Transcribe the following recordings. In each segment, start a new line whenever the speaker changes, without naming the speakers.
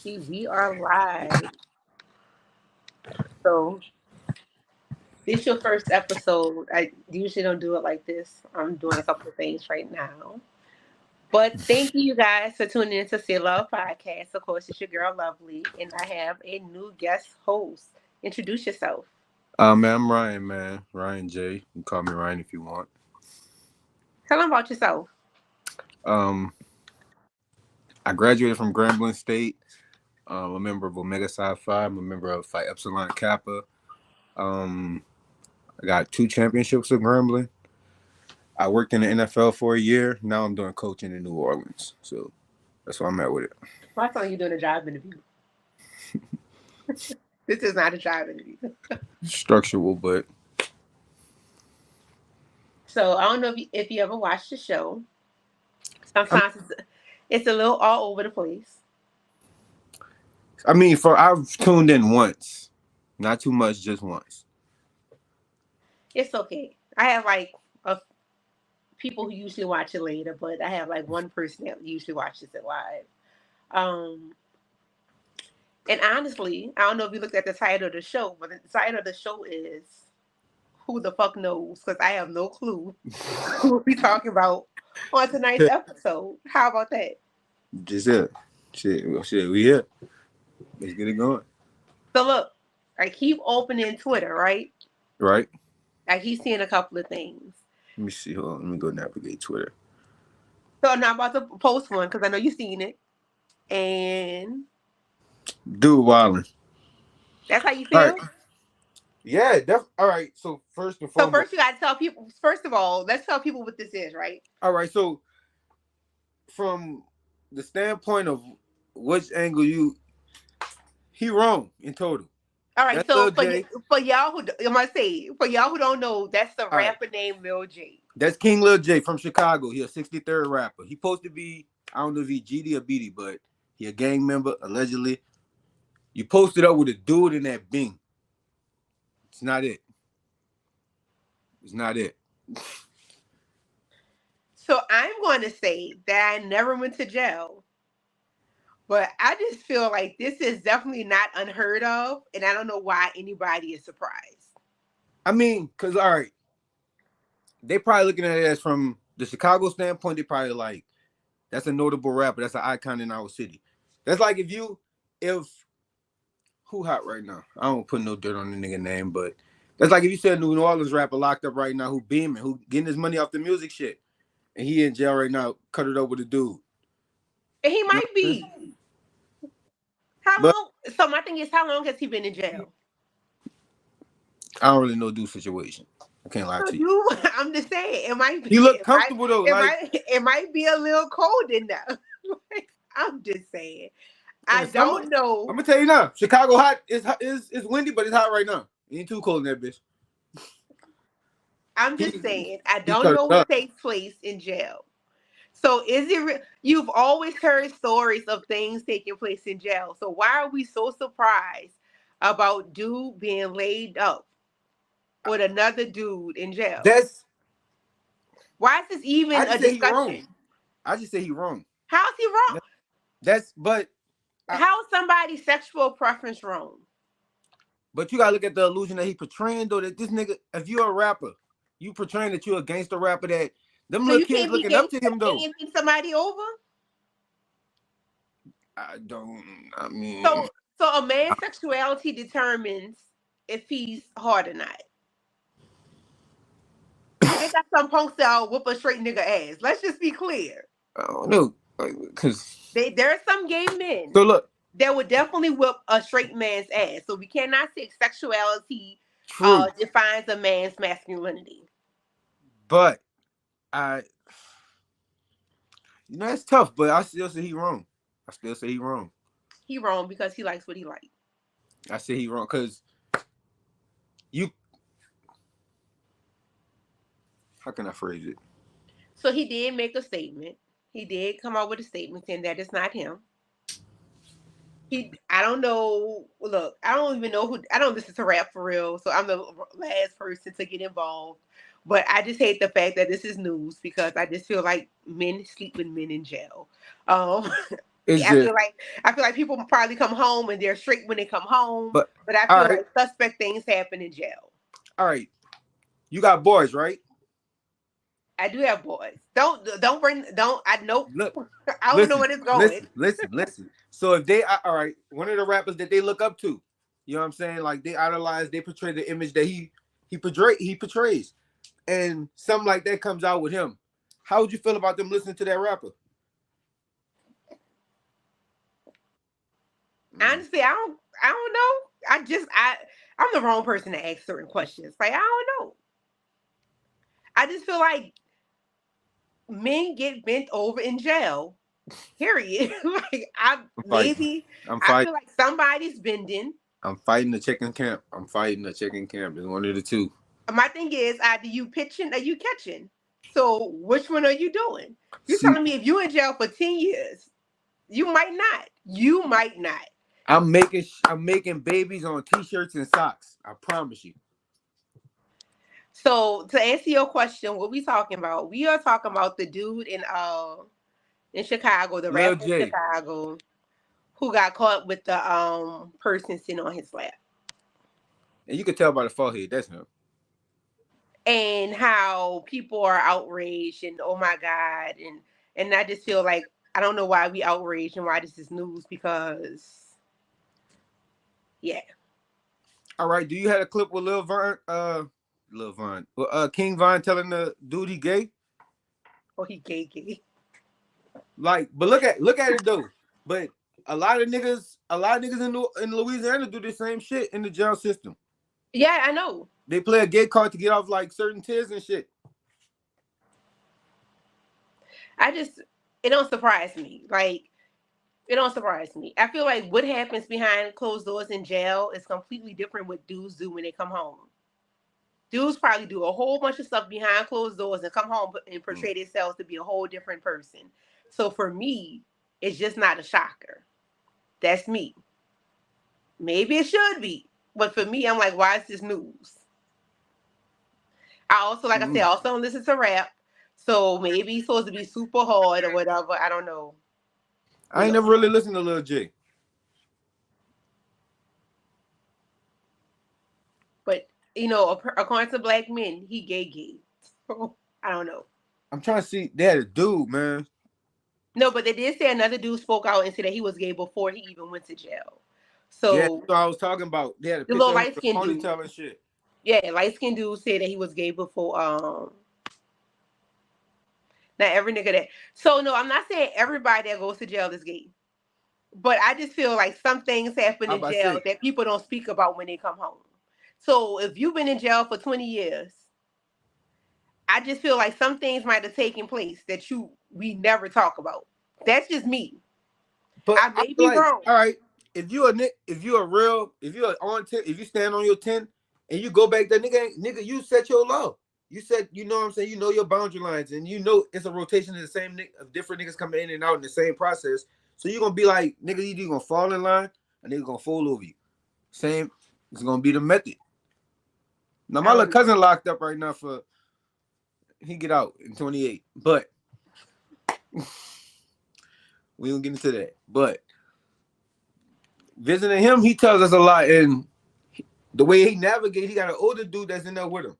See, we are live. So this your first episode. I usually don't do it like this. I'm doing a couple of things right now. But thank you guys for tuning in to See Love Podcast. Of course, it's your girl Lovely, and I have a new guest host. Introduce yourself.
Man, I'm Ryan, man. Ryan J. You can call me Ryan if you want.
Tell them about yourself.
Um, I graduated from Grambling State. I'm a member of Omega Psi Phi. I'm a member of Phi Epsilon Kappa. Um, I got 2 championships with Grambling. I worked in the NFL for a year. Now I'm doing coaching in New Orleans. So that's where I'm at with it.
Why thought you doing a job interview? This is not a job interview.
Structural, but
So I don't know if you ever watched the show. Sometimes it's a little all over the place.
I've tuned in once, not too much, just once.
It's okay. I have like people who usually watch it later, but I have like one person that usually watches it live. And honestly, I don't know if you looked at the title of the show, but the title of the show is "Who the Fuck Knows?" Because I have no clue who we talking about on tonight's episode. How about that?
Just it. Shit, we here. Let's get it going.
So look, I keep opening Twitter, right?
Right?
I keep seeing a couple of things.
Let me see. Hold on. Let me go navigate Twitter.
So I'm not about to post one because I know you've seen it. And
Dude, wildin'.
that's how you feel?
All right. Yeah, all right. So first and foremost.
So first you got to tell people, first of all, let's tell people what this is, right?
All right. So from the standpoint of which angle he wrong in total.
All right. That's so for y'all who, I must say, for y'all who don't know, that's the rapper named Lil J.
That's King Lil J from Chicago. He a 63rd rapper. He supposed to be, I don't know if he GD or BD, but he a gang member, allegedly. You posted up with a dude in that Bing. It's not it. It's not it.
So I'm going to say that I never went to jail. But I just feel like this is definitely not unheard of. And I don't know why anybody is surprised.
I mean, because, all right, they probably looking at it as from the Chicago standpoint, they probably like, that's a notable rapper. That's an icon in our city. That's like if who hot right now? I don't put no dirt on the nigga name, but that's like if you said New Orleans rapper locked up right now who beaming, who getting his money off the music shit. And he in jail right now, cut it up with a dude.
And he might be. How long? So my thing is, how long has he been in jail?
I don't really know dude's situation. I can't lie to you.
I'm just saying, it might be.
He look comfortable though.
It might be a little cold in there. I'm just saying. I don't know.
I'm gonna tell you now. Chicago hot. It's windy, but it's hot right now. It ain't too cold in that bitch.
I'm just saying. I don't know what takes place in jail. So is it? You've always heard stories of things taking place in jail. So why are we so surprised about dude being laid up with another dude in jail? Why is this even a discussion?
I just say he wrong.
How's he wrong? How's somebody's sexual preference wrong?
But you gotta look at the illusion that he portraying though. That this nigga, if you're a rapper, you portraying that you're a gangster rapper. That them little kids looking up to him though.
Can you somebody over?
I mean.
So a man's sexuality determines if he's hard or not. They got some punks that'll whoop a straight nigga ass. Let's just be clear.
I don't know, because
there are some gay men.
So look,
that would definitely whip a straight man's ass. So we cannot say sexuality defines a man's masculinity.
But that's tough. But I still say he wrong. He
wrong because he likes what he likes.
I say he wrong because how can I phrase it?
So he did make a statement. He did come out with a statement saying that it's not him. I don't know. Look, I don't even know who. I don't listen to rap for real, so I'm the last person to get involved. But I just hate the fact that this is news because I just feel like men sleep with men in jail.
It's
I
just,
feel like people probably come home and they're straight when they come home,
but
but I
all
feel
right,
like suspect things happen in jail.
all right. You got boys, right?
I do have boys. Don't bring don't I nope.
Look,
I don't know
listen,
where it's going.
listen. So if they all right, one of the rappers that they look up to, you know what I'm saying? Like they idolize, they portray the image that he portrays, and something like that comes out with him. How would you feel about them listening to that rapper?
Honestly, I don't know. I'm the wrong person to ask certain questions. Like I don't know. I just feel like men get bent over in jail. Period. Like
I'm fighting. I'm
I
fighting.
feel like somebody's bending.
I'm fighting the chicken camp. I'm fighting the chicken camp. It's one of the two.
My thing is either you pitching or you catching. So which one are you doing? You're
See,
telling me if you're in jail for 10 years, you might not. You might not.
I'm making babies on t-shirts and socks. I promise you.
So to answer your question, what we talking about? We are talking about the dude in Chicago, the
Lil
rapper in
J.
Chicago, who got caught with the person sitting on his lap.
And you can tell by the forehead, that's him.
And how people are outraged and oh my God. And I just feel like I don't know why we outraged and why this is news because yeah.
All right. Do you have a clip with Lil Von? King Von telling the dude he gay?
Oh, he gay.
Like, but look at it though. But a lot of niggas in Louisiana do the same shit in the jail system.
Yeah, I know.
They play a gay card to get off like certain tiers and shit.
It don't surprise me. Like, it don't surprise me. I feel like what happens behind closed doors in jail is completely different what dudes do when they come home. Dudes probably do a whole bunch of stuff behind closed doors and come home and portray themselves to be a whole different person. So for me, it's just not a shocker. That's me. Maybe it should be. But for me, I'm like, why is this news? I also, like I said, also don't listen to rap. So maybe he's supposed to be super hard or whatever. I don't know.
I ain't never really listened to Lil J.
But, you know, according to black men, he gay. So, I don't know.
I'm trying to see. They had a dude, man.
No, but they did say another dude spoke out and said that he was gay before he even went to jail. So,
yeah, that's what I was talking about. They had a
the
picture
little
of
light-skinned dude.
ponytail and shit.
Yeah, light-skinned dude said that he was gay before. Not every nigga that. So, no, I'm not saying everybody that goes to jail is gay. But I just feel like some things happen in jail that people don't speak about when they come home. So if you've been in jail for 20 years, I just feel like some things might have taken place that we never talk about. That's just me.
But
I may be wrong.
All right, if you stand on your 10 and you go back there, nigga, you set your law. You said, you know what I'm saying? You know your boundary lines, and you know it's a rotation of the same of different niggas coming in and out in the same process. So you're gonna be like, nigga, you gonna fall in line, and nigga gonna fall over you. Same, it's gonna be the method. Now my little cousin locked up right now for he get out in 28, but we don't get into that. But visiting him, he tells us a lot, and the way he navigates, he got an older dude that's in there with him.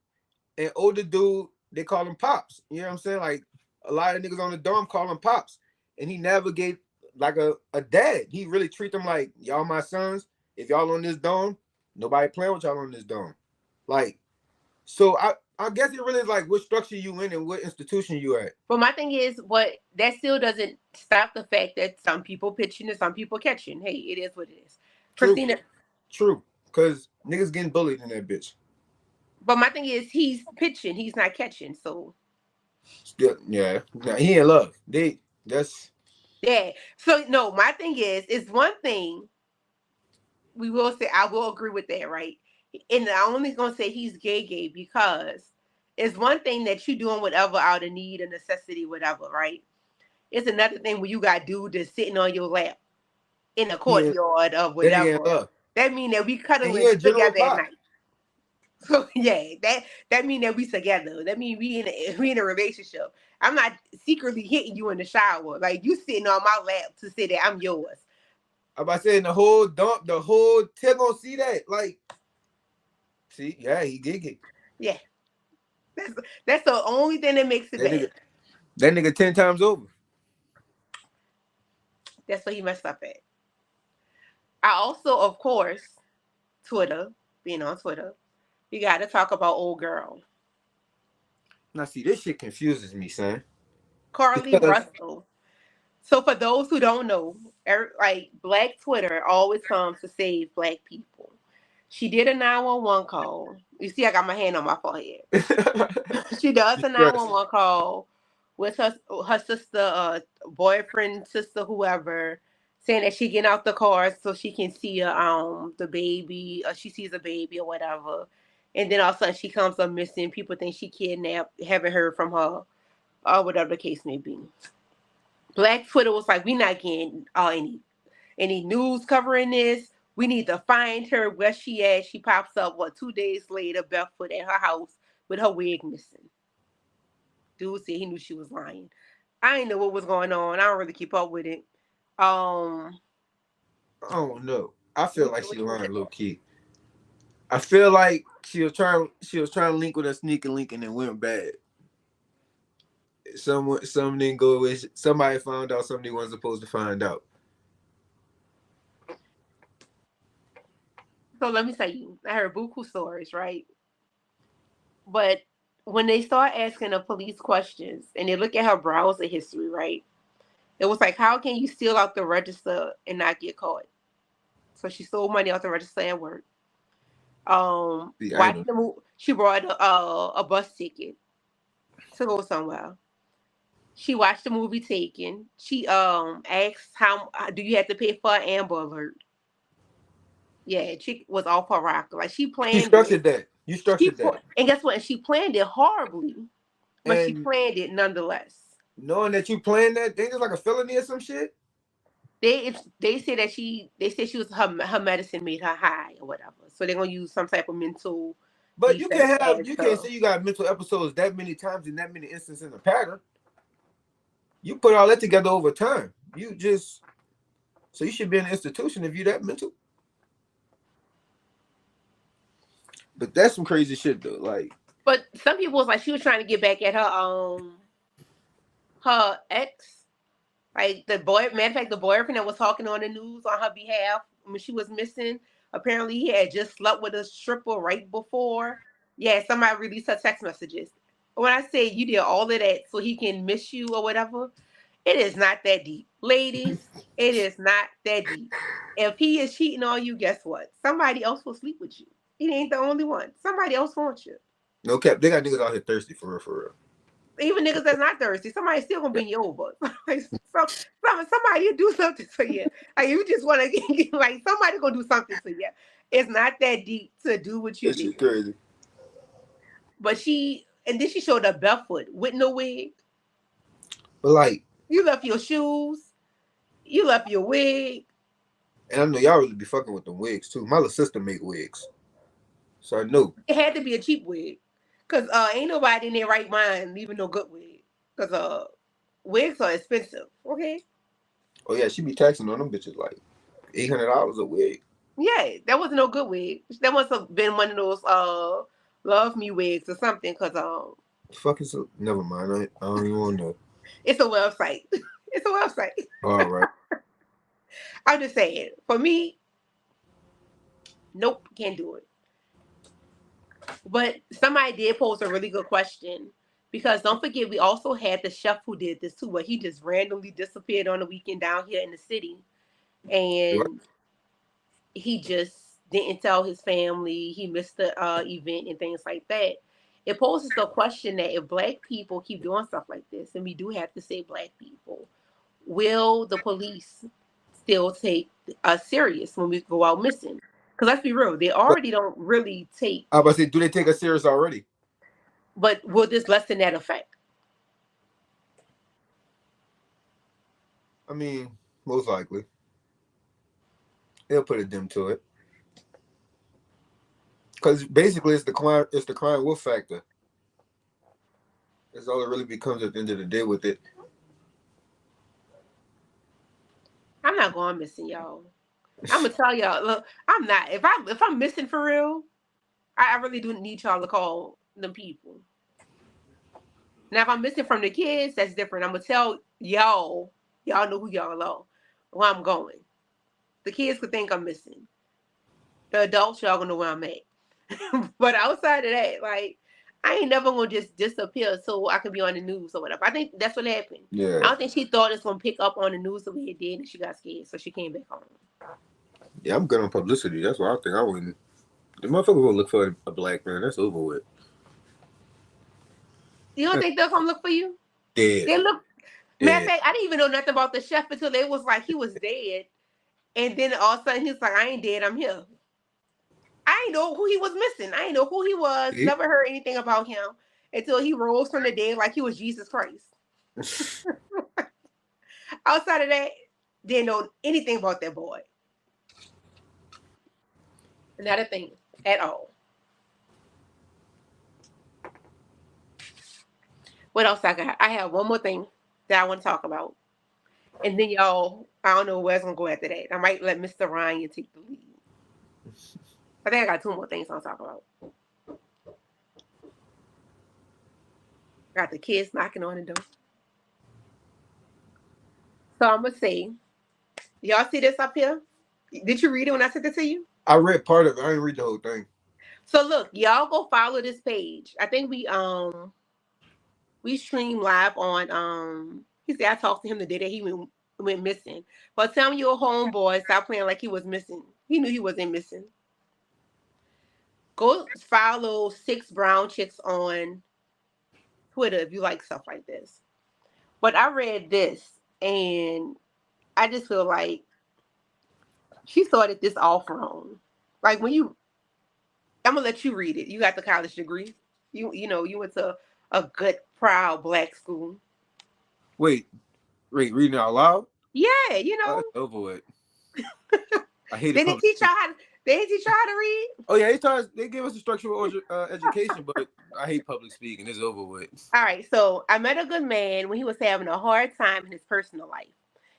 And older dude, they call him Pops. You know what I'm saying? Like a lot of niggas on the dorm call him Pops. And he navigate like a dad. He really treat them like, y'all my sons. If y'all on this dorm, nobody playing with y'all on this dorm. Like, so I guess it really is like what structure you in and what institution you at.
But my thing is, that still doesn't stop the fact that some people pitching and some people catching. Hey, it is what it is.
True.
Christina.
True. Because niggas getting bullied in that bitch.
But my thing is, he's pitching, he's not catching. So
yeah, he in love.
Yeah. So no, my thing is, it's one thing we will say. I will agree with that, right? And I'm only gonna say he's gay because it's one thing that you doing whatever out of need or necessity, whatever, right? It's another thing when you got dude that's sitting on your lap in a courtyard of whatever. That mean that we cuddling together at night. So yeah, that mean that we together. That mean we in a relationship. I'm not secretly hitting you in the shower. Like you sitting on my lap to say that I'm yours.
I'm about saying the whole Tim gonna see that. Like, see, yeah, he did it.
Yeah. That's that's the only thing that makes it
That nigga,
bad.
that nigga 10 times over.
That's what he messed up at. I also, of course, Twitter, being on Twitter, you gotta talk about old girl.
Now, see, this shit confuses me, son.
Carly
Because
Russell. So for those who don't know, like Black Twitter always comes to save Black people. She did a 911 call. You see, I got my hand on my forehead. She does a
stress.
911 call with her sister, boyfriend, sister, whoever, saying that she getting out the car so she can see the baby, or she sees a baby or whatever. And then all of a sudden she comes up missing. People think she kidnapped, haven't heard from her, or whatever the case may be. Black Twitter was like, we not getting any news covering this. We need to find her where she at. She pops up 2 days later, barefoot at her house with her wig missing. Dude said he knew she was lying. I didn't know what was going on. I don't really keep up with it. Um,
I don't know. I feel like she
what you
lying
think?
low key. I feel like she was trying to link with a sneaker link and it went bad. Some didn't go with somebody found out something they wasn't supposed to find out.
So let me tell you, I heard buku stories, right? But when they start asking the police questions and they look at her browser history, right? It was like, how can you steal out the register and not get caught? So she stole money out the register at work.
See, I ain't
Watched
know.
the movie. She bought a bus ticket to go somewhere. She watched the movie Taken. She asked how do you have to pay for an Amber Alert? Yeah, chick was off her rocker. Like she
You
planned it.
structured that. You structured that.
And guess what? And she planned it horribly, but she
And
planned it nonetheless.
knowing that you planned that, ain't it like a felony or some shit?
They say that they said she was her medicine made her high or whatever. So they're gonna use some type of mental
But
defect as
you can't
the
say you got mental episodes that many times in that many instances in a pattern. You put all that together over time. So you should be in an institution if you that mental. But that's some crazy shit though. Like,
but some people was like she was trying to get back at her ex. Like the boy, matter of fact, the boyfriend that was talking on the news on her behalf when she was missing, apparently he had just slept with a stripper right before. Yeah, somebody released her text messages. When I say you did all of that so he can miss you or whatever, it is not that deep. Ladies, it is not that deep. If he is cheating on you, guess what? Somebody else will sleep with you. He ain't the only one. Somebody else wants you.
no cap, they got niggas out here thirsty for real, for real.
Even niggas that's not thirsty, somebody still gonna bring you over. Like, somebody will do something to you. Like you just want to, like somebody gonna do something to you. It's not that deep to do what you
That
did.
shit crazy.
But and then she showed up barefoot with no wig.
But like,
You left your shoes. You left your wig.
and I know y'all really be fucking with them wigs too. My little sister make wigs, so I know.
It had to be a cheap wig, cause ain't nobody in their right mind leaving no good wig. Cause wigs are expensive. Okay.
Oh yeah, she be taxing on them bitches like $800 a wig.
Yeah, that wasn't no good wig. That must have been one of those love me wigs or something. Cause
Fuck is never mind. I don't even want to know.
it's a website. It's a website.
All right.
I'm just saying. For me, nope, can't do it. But somebody did pose a really good question because don't forget we also had the chef who did this too, where he just randomly disappeared on the weekend down here in the city, and he just didn't tell his family. He missed the event and things like that. It poses the question that if black people keep doing stuff like this, and we do have to say black people, will the police still take us serious when we go out missing? Because let's be real, they
But
already don't really take.
I was about to say, do they take us serious already?
But will this lessen that effect?
I mean, most likely. They'll put a dim to it. Because basically, it's the crying wolf factor. That's all it really becomes at the end of the day with it.
I'm not going missing, y'all. I'm gonna tell y'all. Look, I'm not. If I'm missing for real, I really do need y'all to call them people. Now, if I'm missing from the kids, that's different. I'm gonna tell y'all. Y'all know who y'all are. Where I'm going. The kids could think I'm missing. The adults, y'all gonna know where I'm at. But outside of that, like, I ain't never gonna just disappear so I can be on the news or whatever. I think that's what happened.
Yeah.
I don't think she thought it's gonna pick up on the news the way it did, and she got scared, so she came back home.
Yeah, I'm good on publicity. That's why I think I wouldn't. The motherfucker will look for a black man. That's over with.
You don't think they'll come look for you?
Dead.
They look. Matter of
Dead.
fact, I didn't even know nothing about the chef until it was like he was dead, and then all of a sudden he's like, "I ain't dead. I'm here." I didn't know who he was missing. I didn't know who he was.
See?
Never heard anything about him until he rose from the dead like he was Jesus Christ. Outside of that, didn't know anything about that boy. Not a thing at all. What else I got? I have one more thing that I want to talk about. And then y'all, I don't know where it's gonna go after that. I might let Mr. Ryan take the lead. I think I got two more things I'll talk about. Got the kids knocking on the door. So I'm gonna say, y'all see this up here? Did you read it when I sent it to you?
I read part of it. I didn't read the whole thing.
So look, y'all go follow this page. I think we stream live on he said I talked to him the day that he went missing. But tell me your homeboy stop playing like he was missing. He knew he wasn't missing. Go follow 6 Brown Chicks on Twitter if you like stuff like this. But I read this and I just feel like she started this off wrong. Like I'm gonna let you read it. You got the college degree. You know you went to a good proud black school.
Wait, reading it out loud?
Yeah, you know.
That's over with. I hate it.
They didn't teach y'all how. They didn't teach y'all how to read.
Oh yeah, they give us a structural education, but I hate public speaking. It's over with.
All right, so I met a good man when he was having a hard time in his personal life.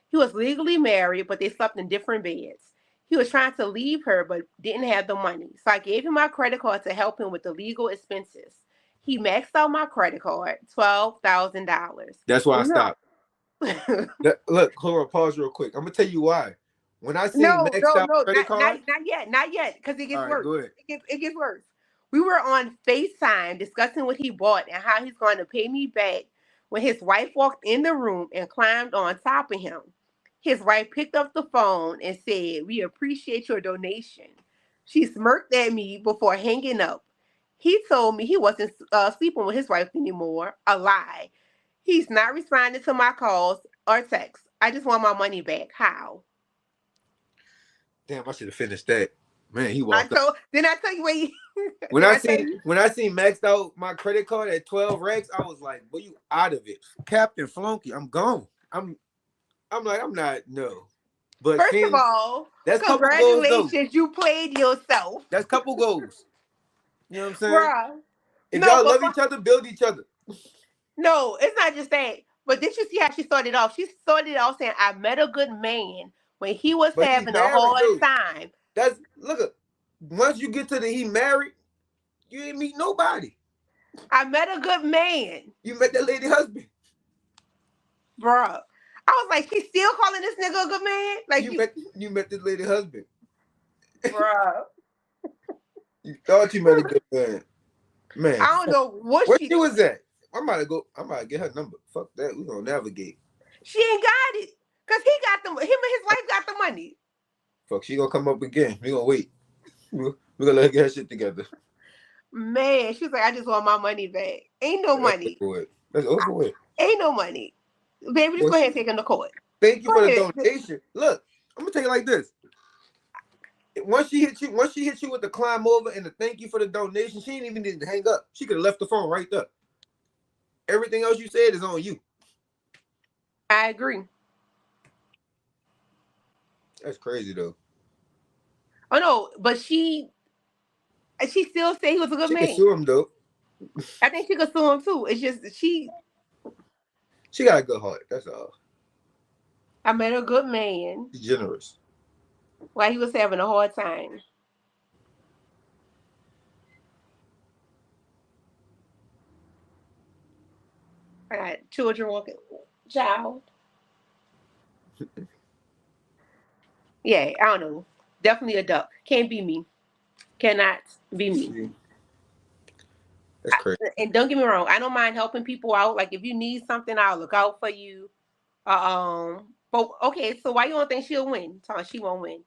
He was legally married, but they slept in different beds. He was trying to leave her, but didn't have the money. So I gave him my credit card to help him with the legal expenses. He maxed out my credit card, $12,000.
That's why I
No.
stopped. Look, Clara, pause real quick. I'm gonna tell you why. When I see
No,
maxed out credit card,
not yet, because it gets
all right,
worse.
go ahead.
It gets worse. We were on FaceTime discussing what he bought and how he's going to pay me back when his wife walked in the room and climbed on top of him. His wife picked up the phone and said, "We appreciate your donation." She smirked at me before hanging up. He told me he wasn't sleeping with his wife anymore. A lie. He's not responding to my calls or texts. I just want my money back. How?
Damn, I should have finished that. Man, he walked up.
Then I tell you what he,
When I seen maxed out my credit card at 12 racks, I was like, "Boy, you out of it, Captain Flunky. I'm gone. I'm like, I'm not no." But
first of all,
that's
congratulations, you played yourself.
That's couple goals. You know what I'm saying?
Bruh.
If y'all love each other, build each other.
No, it's not just that. But did you see how she started off? She started off saying, "I met a good man when he was having a hard time."
Look, once you get to he married, you didn't meet nobody.
I met a good man.
You met that lady husband.
Bruh. I was like, she's still calling this nigga a good man? Like
you met this lady husband.
Bruh.
You thought you met a good man. Man.
I don't know
where she was at. I'm about to get her number. Fuck that. We're gonna navigate.
She ain't got it. Cause he got him and his wife got the money.
Fuck, she gonna come up again. We gonna wait. We're gonna let her get her shit together.
Man, she's like, I just want my money back. Ain't no money.
That's over with.
Ain't no money. Baby, just go ahead and take him to court.
Thank you for the donation. Look, I'm gonna tell you like this. Once she hit you with the climb over and the thank you for the donation, she didn't even need to hang up. She could have left the phone right there. Everything else you said is on you.
I agree.
That's crazy though.
Oh no, but she And she still say he was a good
She
man.
can sue him though.
I think she could sue him too. It's just
She got a good heart. That's all.
I met a good man
She's generous.
while he was having a hard time. I got children walking. Child. Yeah, I don't know. Definitely a duck. Can't be me. Cannot be me.
See, that's crazy.
And don't get me wrong, I don't mind helping people out. Like if you need something, I'll look out for you. But okay, so why you don't think she'll win? Tell her she won't win.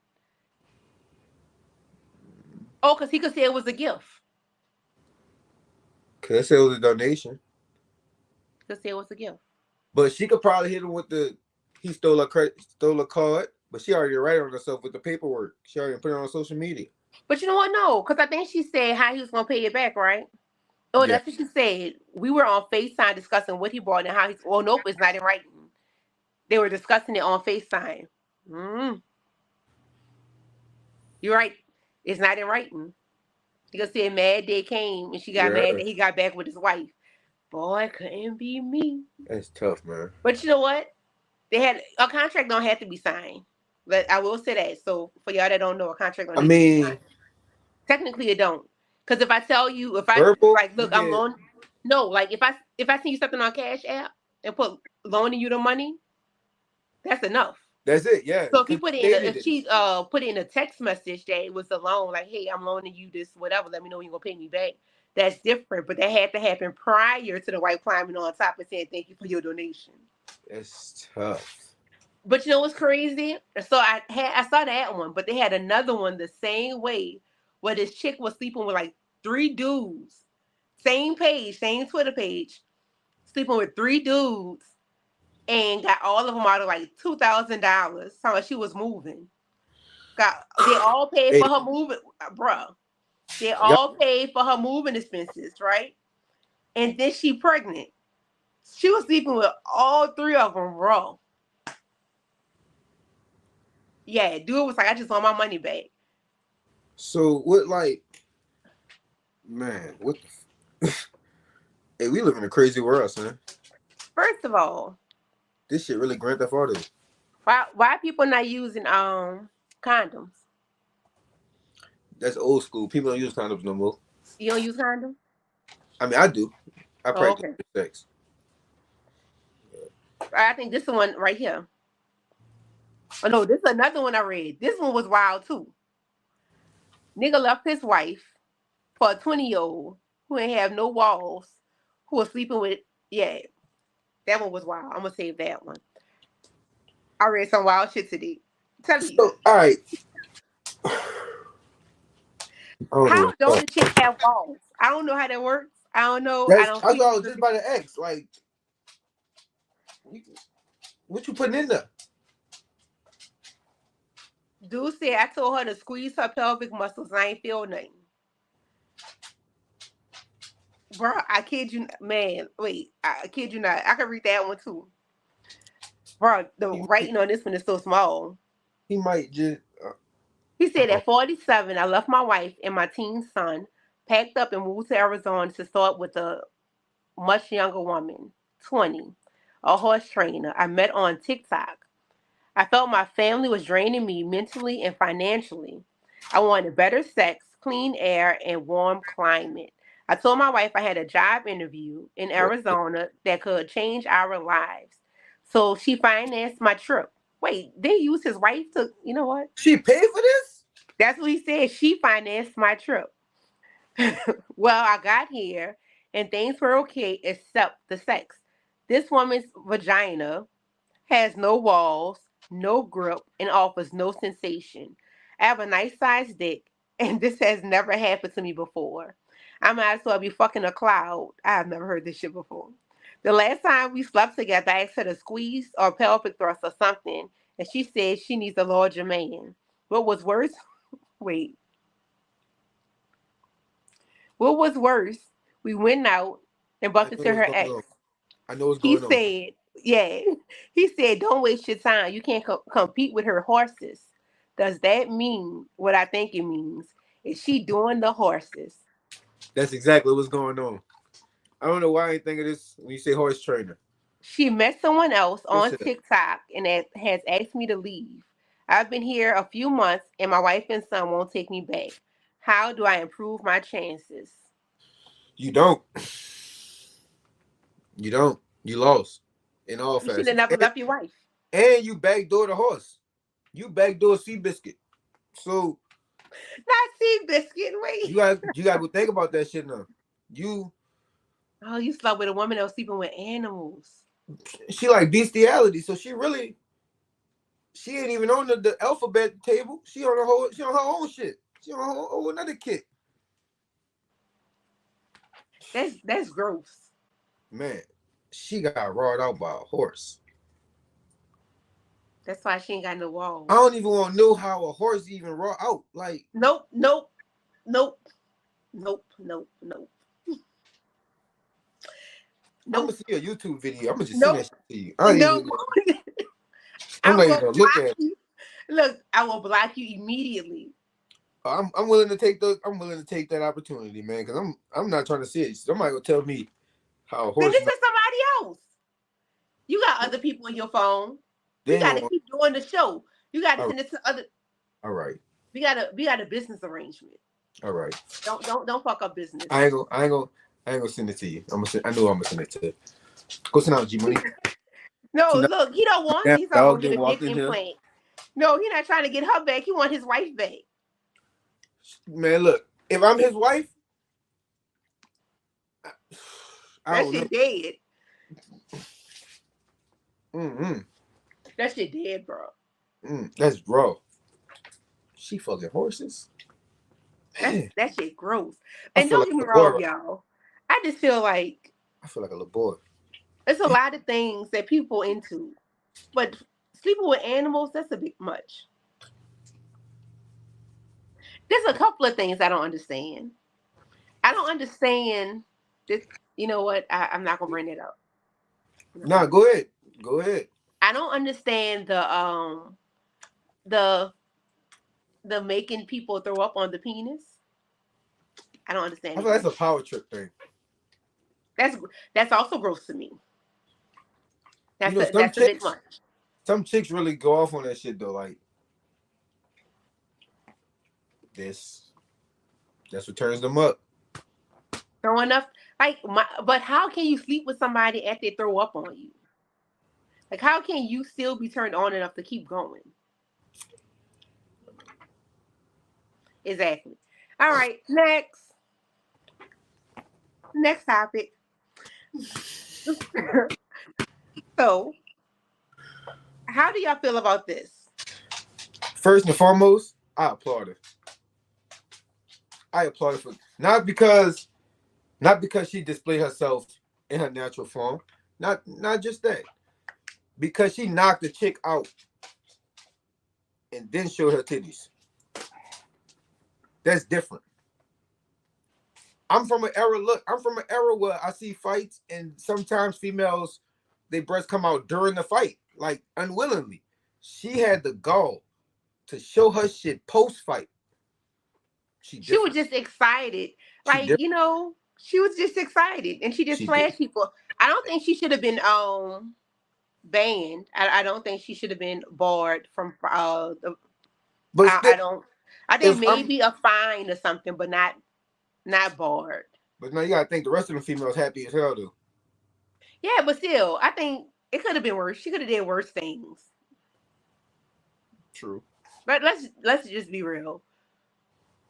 Oh, because he could say it was a gift.
Cause say it was a donation.
He could say it was a gift.
But she could probably hit him with the he stole a card, but she already write on herself with the paperwork. She already put it on social media.
But you know what? No, because I think she said how he was gonna pay it back, right? Oh,
Yeah.
that's what she said. We were on FaceTime discussing what he bought and how he's. Well, nope, it's not in writing. They were discussing it on FaceTime. You're right. It's not in writing. Because said mad day came and she got mad that he got back with his wife. Boy, couldn't be me.
That's tough, man.
But you know what? They had a contract don't have to be signed. But I will say that. So for y'all that don't know, a contract don't have to be signed. Technically it don't. Because if I tell you, if I
verbal,
like look, I'm loaning. No, like if I send you something on Cash App and put loaning you the money, that's enough.
That's it, yeah.
So if he put it in if she put it in a text message that it was a loan, like, hey, I'm loaning you this, whatever, let me know when you're gonna pay me back. That's different. But that had to happen prior to the wife climbing on top and saying thank you for your donation.
That's tough.
But you know what's crazy? So I saw that one, but they had another one the same way where this chick was sleeping with like 3 dudes. Same page, same Twitter page, sleeping with 3 dudes. And got all of them out of like $2,000. So she was moving. They all paid for her moving, bruh. They all paid for her moving expenses, right? And then she pregnant. She was sleeping with all 3 of them, bro. Yeah, dude was like, I just want my money back.
So what, like, man? What? Hey, we live in a crazy world, son.
First of all,
this shit really Grand Theft Auto.
Why people not using condoms?
That's old school. People don't use condoms no more.
You don't use condoms?
I mean, I do. I practice sex.
I think this is the one right here. Oh no, this is another one I read. This one was wild too. Nigga left his wife for a 20-year-old who ain't have no walls, who was sleeping with. Yeah, that one was wild. I'm gonna save that one. I read some wild shit today. Tell you.
So, all right.
How don't the chick have walls? I don't know how that works. I don't know.
I was just by the X. Like, what you putting in there?
Dude said I told her to squeeze her pelvic muscles. I ain't feel nothing. Bro, I kid you, man. Wait, I kid you not. I can read that one too. Bro, the writing on this one is so small.
He might just.
He said at 47, I left my wife and my teen son, packed up and moved to Arizona to start with a much younger woman, 20, a horse trainer I met on TikTok. I felt my family was draining me mentally and financially. I wanted better sex, clean air, and warm climate. I told my wife I had a job interview in Arizona that could change our lives. So she financed my trip. Wait, they used his wife to, you know what?
She paid for this?
That's what he said. She financed my trip. Well, I got here and things were okay except the sex. This woman's vagina has no walls, no grip, and offers no sensation. I have a nice sized dick, and this has never happened to me before. I might as well be fucking a cloud. I have never heard this shit before. The last time we slept together, I asked her to squeeze or pelvic thrust or something, and she said she needs a larger man. What was worse? Wait. What was worse? We went out and bumped into her ex.
I know what's going on.
He said, yeah. He said, don't waste your time. You can't compete with her horses. Does that mean what I think it means? Is she doing the horses?
That's exactly what's going on. I don't know why I ain't think of this when you say horse trainer.
She met someone else on
Bullshit.
TikTok and has asked me to leave. I've been here a few months and my wife and son won't take me back. How do I improve my chances?
You don't. You don't. You lost. In all
You should
facets.
have never left your wife.
And you backdoor the horse. You backdoor Seabiscuit. So
Not Seabiscuit, wait.
you gotta go think about that shit now.
Oh, you slept with a woman that was sleeping with animals.
She like bestiality, so she ain't even on the alphabet table. She on her own shit. She on her whole another kid.
That's gross.
Man, she got rawed out by a horse.
That's why she ain't got no walls.
I don't even want to know how a horse even raw out. Like
Nope.
I'm gonna see a YouTube video. I'm gonna just send that shit to you. I'm
I
not even
will
gonna look at it.
Look, I will block you immediately.
I'm willing to take that opportunity, man, because I'm not trying to see it. Somebody will tell me how a
Then
horse.
this is somebody else. You got other people in your phone. You gotta keep doing the show. You gotta send it to other.
All right.
We got a business arrangement.
All right.
Don't fuck up business.
I ain't gonna send it to you. I know I'm gonna send it to you. Go send out G Money.
No, look, he don't want. He's
dog
gonna get a dick implant. No, he's not trying to get her back. He want his wife back.
Man, look, if I'm his wife,
that shit dead.
Mm-hmm.
That shit dead, bro.
That's raw. She fucking horses.
That shit gross. And don't get me wrong, y'all. I just feel like
I feel like a little boy.
It's a lot of things that people into, but sleeping with animals, that's a bit much. There's a couple of things I don't understand. I don't understand this. You know what? I'm not gonna bring it up.
Nah, go ahead. Go ahead.
I don't understand the making people throw up on the penis. I don't understand.
I feel that's a power trip thing.
That's also gross to me. That's
a bit much. Some chicks really go off on that shit though. Like that's what turns them up.
Throwing up, but how can you sleep with somebody after they throw up on you? Like, how can you still be turned on enough to keep going? Exactly. All right, next topic. So, how do y'all feel about this?
First and foremost, I applaud her. I applaud her for not because she displayed herself in her natural form. Not just that. Because she knocked the chick out and then showed her titties. That's different. I'm from an era where I see fights and sometimes females, their breasts come out during the fight, like unwillingly. She had the gall to show her shit post-fight. She
was just excited. She was just excited and she just flashed people. I don't think she should have been banned. I don't think she should have been barred from I think maybe a fine or something, but not barred.
But now you gotta think the rest of the females happy as hell though.
Yeah, but still, I think it could have been worse. She could have did worse things.
True.
But let's just be real.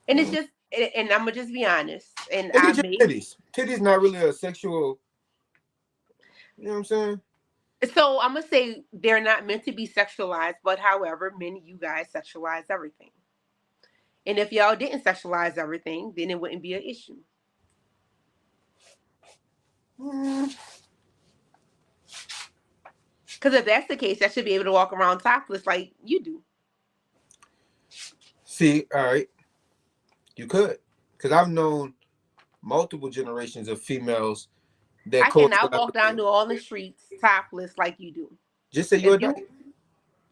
And it's just, and I'm gonna just be honest. And
titties not really a sexual. You know what I'm saying?
So I'm gonna say they're not meant to be sexualized, but however, many of you guys sexualize everything. And if y'all didn't sexualize everything, then it wouldn't be an issue. Because if that's the case, I should be able to walk around topless like you do.
See, all right. You could. Because I've known multiple generations of females that
I cannot walk down New Orleans streets topless like you do.
Just say you're a dyke.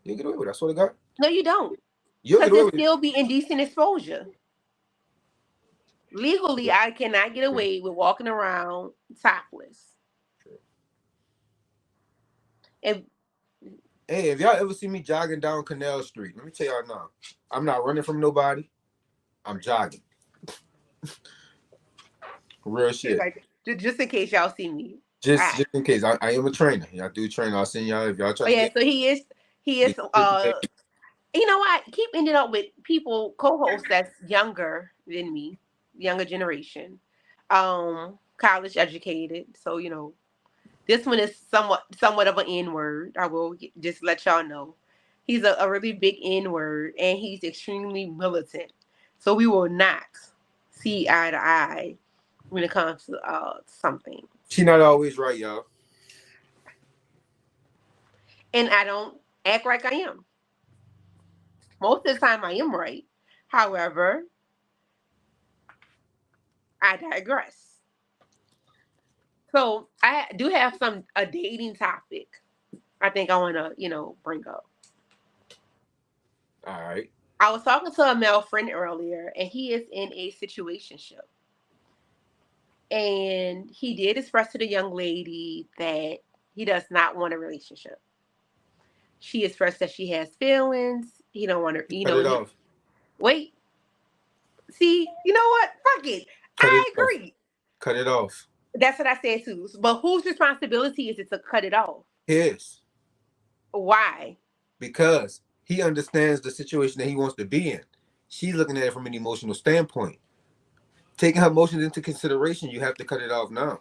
You get away with it. I swear to God.
No, you don't. Because it'll still be indecent exposure. Legally, I cannot get away with walking around topless. And
Hey, if y'all ever see me jogging down Canal Street, let me tell y'all now, I'm not running from nobody. I'm jogging. Real shit.
like, just in case y'all see me.
Just in case. I am a trainer. Y'all do train. I'll send y'all if y'all try
Oh
to
yeah,
get.
so he is. You know what? I keep ending up with people, co-hosts that's younger than me, younger generation, college educated. So this one is somewhat of an N word. I will just let y'all know. He's a really big N word, and he's extremely militant. So we will not see eye to eye when it comes to something.
She not always right, y'all.
And I don't act like I am. Most of the time, I am right. However, I digress. So I do have a dating topic I think I want to, bring up.
All right.
I was talking to a male friend earlier, and he is in a situationship. And he did express to the young lady that he does not want a relationship. She expressed that she has feelings. He don't want to,
Cut it off.
Wait. See, you know what? Fuck it.
Cut it
I
off.
agree.
Cut it off.
That's what I said too. But whose responsibility is it to cut it off?
His.
Why?
Because he understands the situation that he wants to be in. She's looking at it from an emotional standpoint. Taking her emotions into consideration, you have to cut it off now.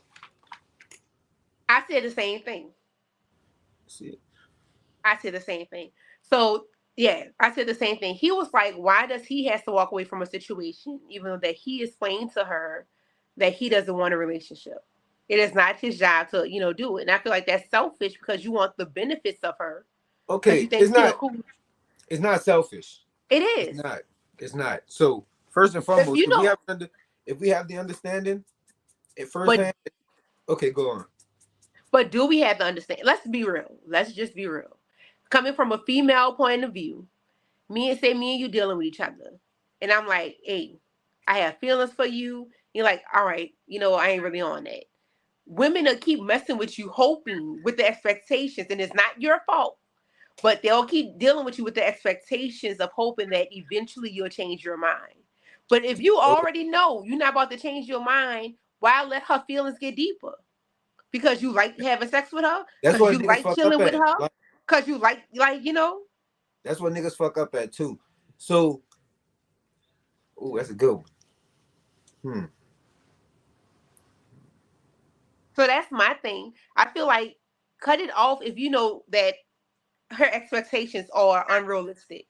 I said the same thing.
See?
I said the same thing. So yeah, I said the same thing. He was like, why does he have to walk away from a situation, even though that he explained to her that he doesn't want a relationship? It is not his job to, do it. And I feel like that's selfish because you want the benefits of her.
Okay,
You think cool.
It's not selfish.
It is.
It's not. So first and foremost, if we have the understanding at first hand, okay, go on.
But do we have the understanding? Let's be real. Let's just be real. Coming from a female point of view, me and you dealing with each other. And I'm like, hey, I have feelings for you. You're like, all right, I ain't really on that. Women will keep messing with you, hoping with the expectations, and it's not your fault. But they'll keep dealing with you with the expectations of hoping that eventually you'll change your mind. But if you already know you're not about to change your mind, why let her feelings get deeper? Because you like having sex with her?
That's what
you like chilling with her? Because you like.
That's what niggas fuck up at too. So, that's a good one.
So that's my thing. I feel like cut it off if you know that her expectations are unrealistic.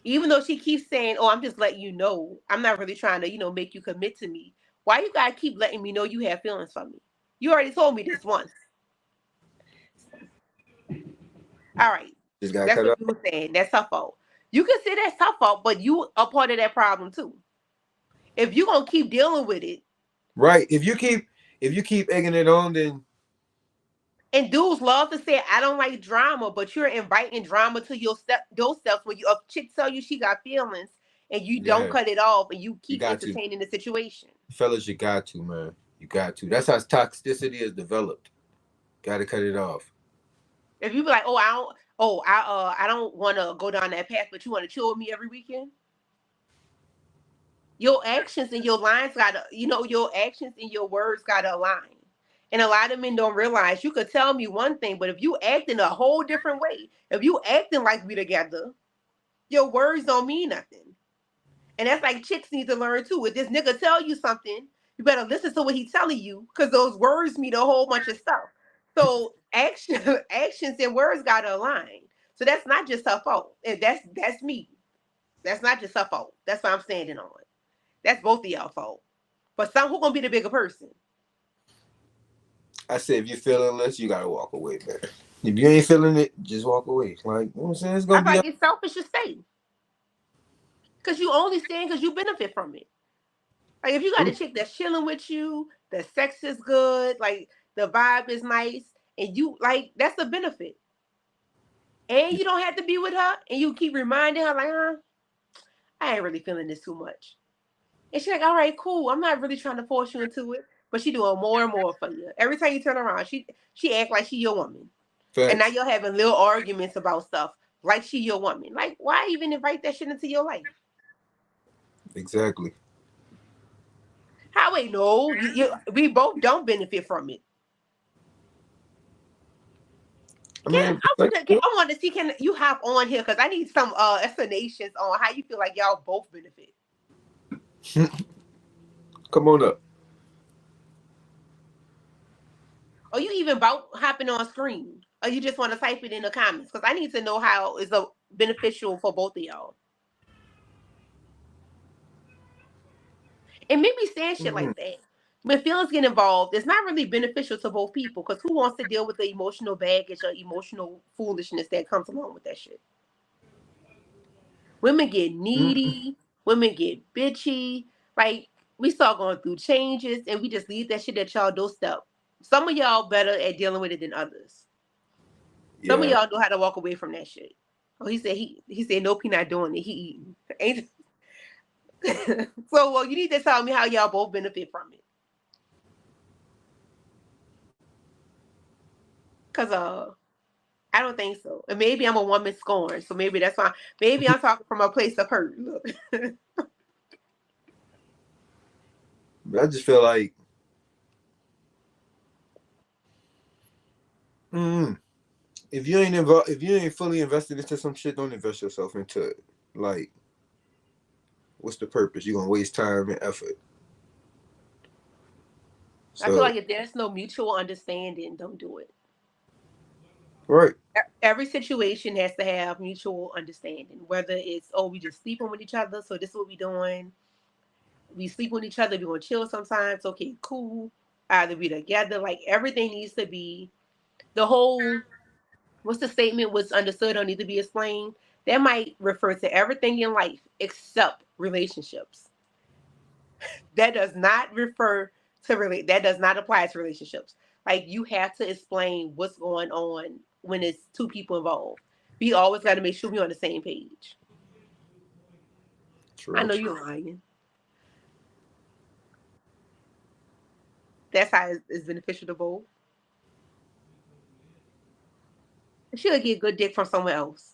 Even though she keeps saying, "Oh, I'm just letting you know. I'm not really trying to, make you commit to me." Why you gotta keep letting me know you have feelings for me? You already told me this once. All right. That's what you were saying. That's her fault. You can say that's her fault, but you are part of that problem too. If you're gonna keep dealing with it.
Right. If you keep egging it on, then.
And dudes love to say, I don't like drama, but you're inviting drama to those steps where a chick tell you she got feelings and you don't cut it off and you keep entertaining the situation.
Fellas, you got to, man. You got to. That's how toxicity is developed. Got to cut it off.
If you be like, I don't want to go down that path, but you want to chill with me every weekend. Your actions and your lines gotta, your actions and your words gotta align. And a lot of men don't realize you could tell me one thing, but if you act in a whole different way, if you acting like we together, your words don't mean nothing. And that's like chicks need to learn too. If this nigga tell you something, you better listen to what he's telling you because those words mean a whole bunch of stuff. So actions and words gotta align. So that's not just her fault. And that's me. That's not just her fault. That's what I'm standing on. That's both of y'all fault. But who gonna be the bigger person?
I said, if you're feeling less, you gotta walk away, man. If you ain't feeling it, just walk away. Like, you know what I'm saying? It's gonna be.
It's selfish to stay. Because you only staying because you benefit from it. Like, if you got a chick that's chilling with you, the sex is good, like, the vibe is nice, and you, like, that's a benefit. And you don't have to be with her, and you keep reminding her, like, I ain't really feeling this too much. And she's like, all right, cool. I'm not really trying to force you into it, but she doing more and more for you. Every time you turn around, she act like she your woman.
Facts.
And now you're having little arguments about stuff like she your woman. Like, why even invite that shit into your life?
Exactly.
How wait, no, we both don't benefit from it. I want to see, can you hop on here, because I need some explanations on how you feel like y'all both benefit.
Come on up.
Or you even about hopping on screen, or you just want to type it in the comments, because I need to know how it's beneficial for both of y'all. And maybe saying shit like that, when feelings get involved, it's not really beneficial to both people, because who wants to deal with the emotional baggage or emotional foolishness that comes along with that shit? Women get needy, women get bitchy. Like, we start going through changes, and we just leave that shit at y'all doorstep. Some of y'all better at dealing with it than others. Yeah. Some of y'all know how to walk away from that shit. Oh, he said nope, he not doing it. He eating. So, well, you need to tell me how y'all both benefit from it. Cause I don't think so. And maybe I'm a woman scorned, so maybe that's why. Maybe I'm talking from a place of hurt. Look.
I just feel like if you ain't fully invested into some shit, don't invest yourself into it. Like, what's the purpose? You're gonna waste time and effort.
So, I feel like if there's no mutual understanding, don't do it.
Right.
Every situation has to have mutual understanding. Whether it's, we just sleeping with each other, so this is what we doing. We sleep with each other, we gonna chill sometimes. Okay, cool. Either be together. Like, everything needs to be the whole. What's the statement? What's understood don't need to be explained. That might refer to everything in life except relationships. That does not refer to that does not apply to relationships. Like, you have to explain what's going on when it's two people involved. We always got to make sure we're on the same page. True. I know you're lying. That's how it's beneficial to both. She'll get good dick from somewhere else.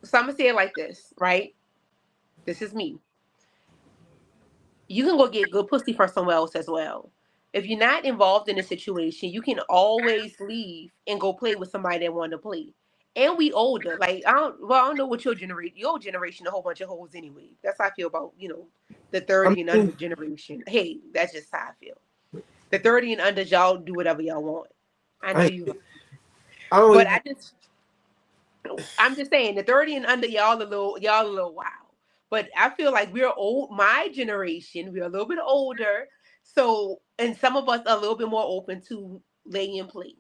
So I'm gonna say it like this, right? This is me. You can go get good pussy from somewhere else as well. If you're not involved in a situation, you can always leave and go play with somebody that want to play. And we older. Like, I don't know what your generation a whole bunch of hoes anyway. That's how I feel about, the 30 and under generation. Hey, that's just how I feel. The 30 and under, y'all do whatever y'all want. I know you. I'm just saying, the 30 and under, y'all a little wild. But I feel like we're old. My generation, we're a little bit older. So, and some of us are a little bit more open to lay and play.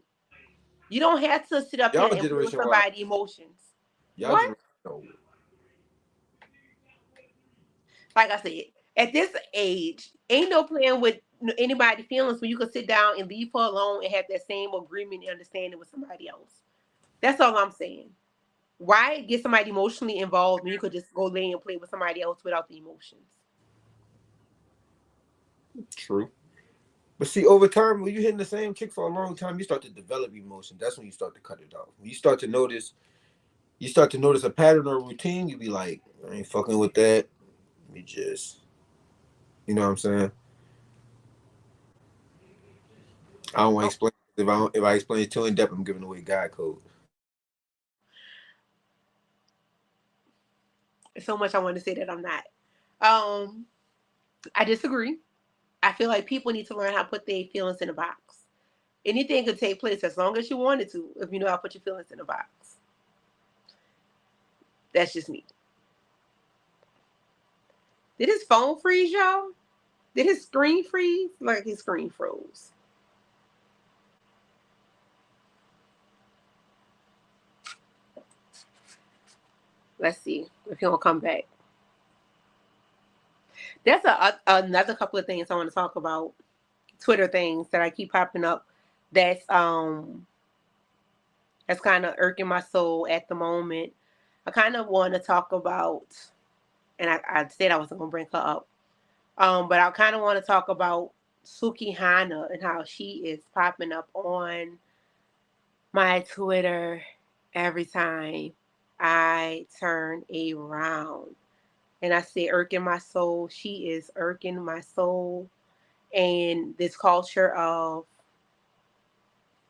You don't have to sit up here and play with somebody's emotions. What? Like I said, at this age, ain't no playing with anybody's feelings when you can sit down and leave her alone and have that same agreement and understanding with somebody else. That's all I'm saying. Why get somebody emotionally involved when you could just go lay and play with somebody else without the emotions?
True. But see, over time, when you're hitting the same chick for a long time, you start to develop emotion. That's when you start to cut it off. When you start to notice a pattern or routine, you be like, I ain't fucking with that. We just, you know what I'm saying? I don't want to explain. If I explain it too in depth, I'm giving away guide code.
So much I want to say that I'm not. I disagree. I feel like people need to learn how to put their feelings in a box. Anything could take place as long as you want it to, if you know how to put your feelings in a box. That's just me. Did his phone freeze, y'all? Did his screen freeze? Like, his screen froze. Let's see if he'll come back. There's another couple of things I want to talk about. Twitter things that I keep popping up. That's kind of irking my soul at the moment. I kind of want to talk about, and I said I wasn't going to bring her up, but I kind of want to talk about Suki Hana and how she is popping up on my Twitter every time I turn around. And I say irking my soul. She is irking my soul. And this culture of,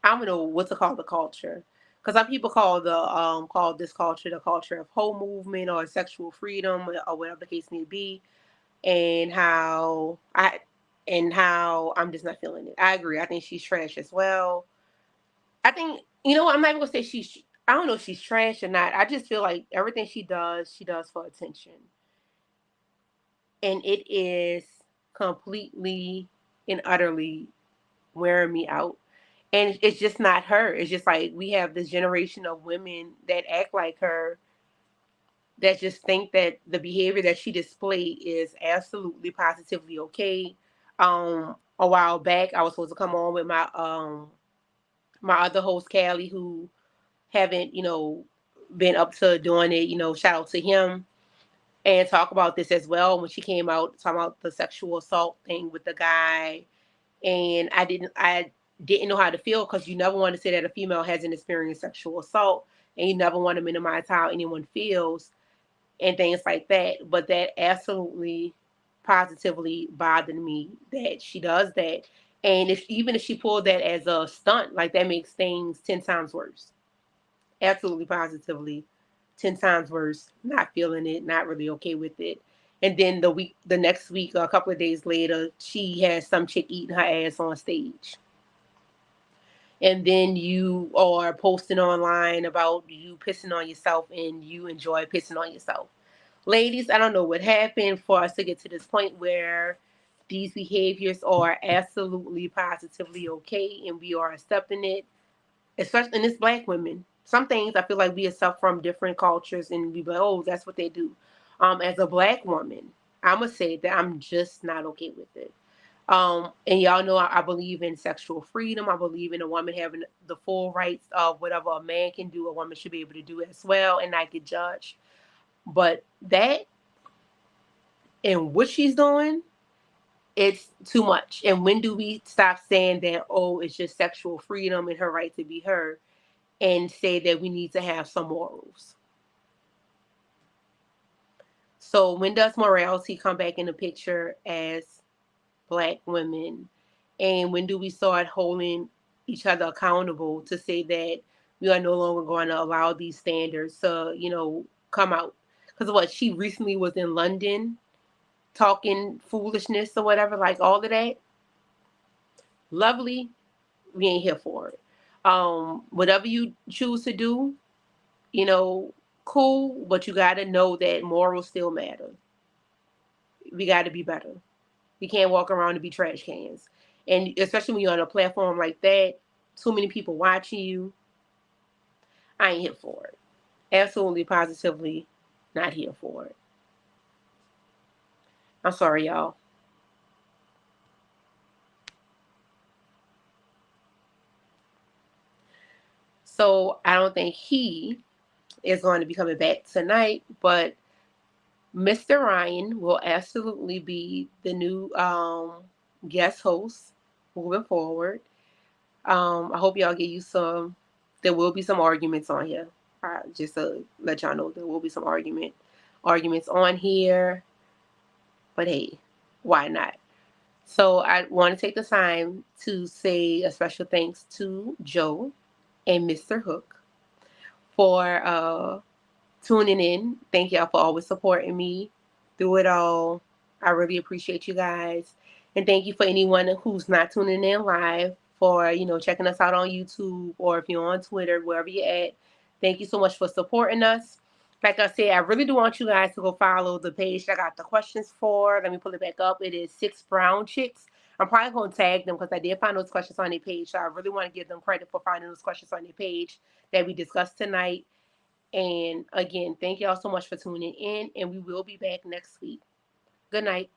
I don't know what to call the culture. Because some people call this culture the culture of whole movement or sexual freedom or whatever the case may be. And how I'm just not feeling it. I agree. I think she's trash as well. I think, I'm not even gonna say I don't know if she's trash or not. I just feel like everything she does for attention. And it is completely and utterly wearing me out. And it's just not her. It's just like we have this generation of women that act like her, that just think that the behavior that she displayed is absolutely positively okay. A while back I was supposed to come on with my other host Callie, who haven't, been up to doing it, shout out to him, and talk about this as well. When she came out talking about the sexual assault thing with the guy, and I didn't know how to feel, because you never want to say that a female hasn't experienced sexual assault, and you never want to minimize how anyone feels and things like that. But that absolutely positively bothered me that she does that. And even if she pulled that as a stunt, like, that makes things 10 times worse. Absolutely positively 10 times worse. Not feeling it, not really okay with it. And then the next week, a couple of days later, she has some chick eating her ass on stage. And then you are posting online about you pissing on yourself and you enjoy pissing on yourself. Ladies, I don't know what happened for us to get to this point where these behaviors are absolutely positively okay and we are accepting it, especially in this black women. Some things I feel like we accept from different cultures and we be like, oh, that's what they do. As a black woman, I'm gonna say that I'm just not okay with it. And y'all know I believe in sexual freedom. I believe in a woman having the full rights of whatever a man can do, a woman should be able to do as well and not get judged. But that and what she's doing, it's too much. And when do we stop saying that, oh, it's just sexual freedom and her right to be her, and say that we need to have some morals? So when does morality come back in the picture as black women? And when do we start holding each other accountable to say that we are no longer going to allow these standards to, come out? Because what, she recently was in London talking foolishness or whatever, like all of that. Lovely, we ain't here for it. Whatever you choose to do, cool, but you got to know that morals still matter. We got to be better. We can't walk around and be trash cans. And especially when you're on a platform like that, too many people watching you. I ain't here for it. Absolutely, positively not here for it. I'm sorry, y'all. So I don't think he is going to be coming back tonight, but Mr. Ryan will absolutely be the new guest host moving forward. I hope y'all get you some. There will be some arguments on here. Just to let y'all know, there will be some arguments on here. But hey, why not? So I want to take the time to say a special thanks to Joe and Mr. Hook for tuning in. Thank y'all for always supporting me through it all. I really appreciate you guys. And thank you for anyone who's not tuning in live, for, checking us out on YouTube, or if you're on Twitter, wherever you're at. Thank you so much for supporting us. Like I said, I really do want you guys to go follow the page I got the questions for. Let me pull it back up. It is 6 Brown Chicks. I'm probably going to tag them because I did find those questions on their page. So I really want to give them credit for finding those questions on their page that we discussed tonight. And again, thank y'all so much for tuning in, and we will be back next week. Good night.